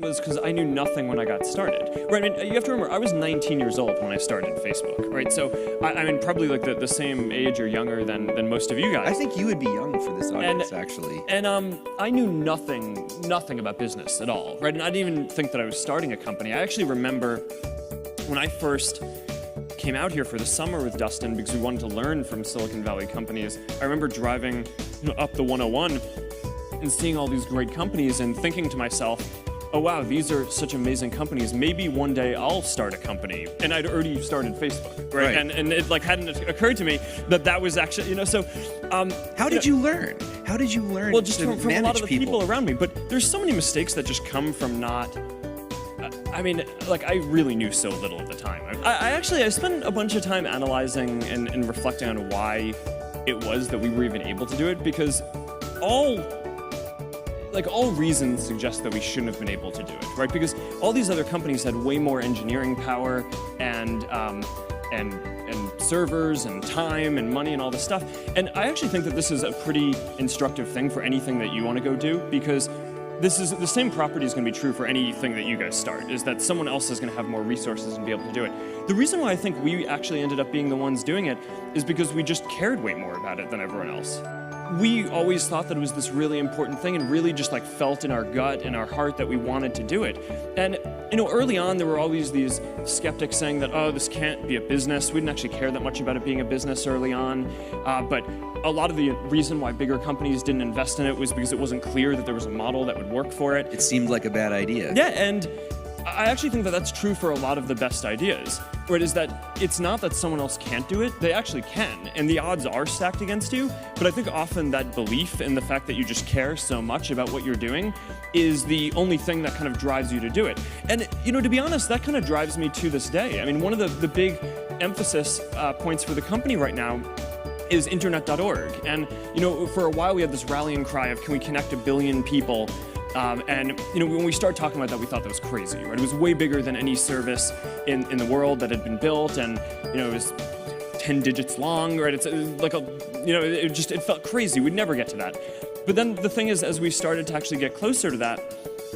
was because I knew nothing when I got started. Right, I mean, you have to remember, I was 19 years old when I started Facebook, right? So, I mean, probably like the same age or younger than most of you guys. I think you would be young for this audience, actually. And I knew nothing about business at all, right? And I didn't even think that I was starting a company. I actually remember when I first came out here for the summer with Dustin because we wanted to learn from Silicon Valley companies. I remember driving up the 101 and seeing all these great companies and thinking to myself, oh wow, these are such amazing companies. Maybe one day I'll start a company. And I'd already started Facebook, right? And it like hadn't occurred to me that was actually, so. How did you learn? How did you learn well, just to from a lot of the people around me. But there's so many mistakes that just come from not. I mean, like I really knew so little at the time. I spent a bunch of time analyzing and reflecting on why it was that we were even able to do it, because all reasons suggest that we shouldn't have been able to do it, right? Because all these other companies had way more engineering power and servers and time and money and all this stuff. And I actually think that this is a pretty instructive thing for anything that you want to go do, because this is the same property is going to be true for anything that you guys start, is that someone else is going to have more resources and be able to do it. The reason why I think we actually ended up being the ones doing it is because we just cared way more about it than everyone else. We always thought that it was this really important thing and really just like felt in our gut, in our heart that we wanted to do it. And early on there were always these skeptics saying that, oh, this can't be a business. We didn't actually care that much about it being a business early on. But a lot of the reason why bigger companies didn't invest in it was because it wasn't clear that there was a model that would work for it. It seemed like a bad idea. Yeah, and I actually think that that's true for a lot of the best ideas, where it is that it's not that someone else can't do it, they actually can, and the odds are stacked against you, but I think often that belief in the fact that you just care so much about what you're doing is the only thing that kind of drives you to do it. And, to be honest, that kind of drives me to this day. I mean, one of the big emphasis points for the company right now is internet.org, and, for a while we had this rallying cry of, can we connect 1 billion people? When we started talking about that, we thought that was crazy, right? It was way bigger than any service in the world that had been built, and, it was 10 digits long, right? It's like it felt crazy. We'd never get to that. But then the thing is, as we started to actually get closer to that,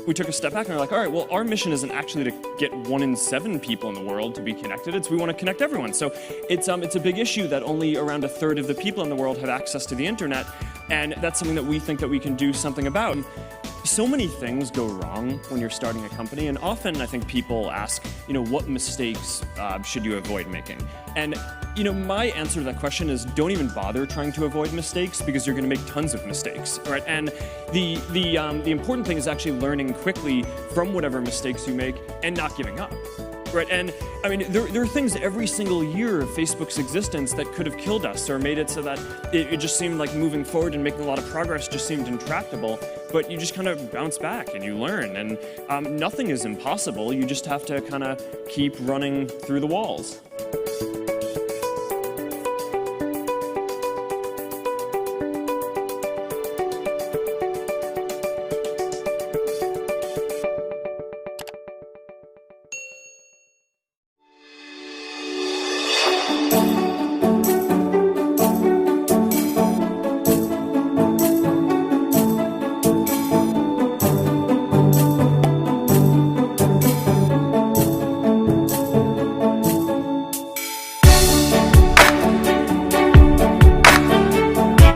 we took a step back and we're like, all right, well, our mission isn't actually to get 1 in 7 people in the world to be connected. It's we want to connect everyone. So it's a big issue that only around 1/3 of the people in the world have access to the internet, and that's something that we think that we can do something about. So many things go wrong when you're starting a company, and often I think people ask, what mistakes should you avoid making? And, my answer to that question is don't even bother trying to avoid mistakes, because you're going to make tons of mistakes, right? And the important thing is actually learning quickly from whatever mistakes you make and not giving up. Right, and I mean, there are things every single year of Facebook's existence that could have killed us or made it so that it just seemed like moving forward and making a lot of progress just seemed intractable. But you just kind of bounce back and you learn, and nothing is impossible. You just have to kind of keep running through the walls.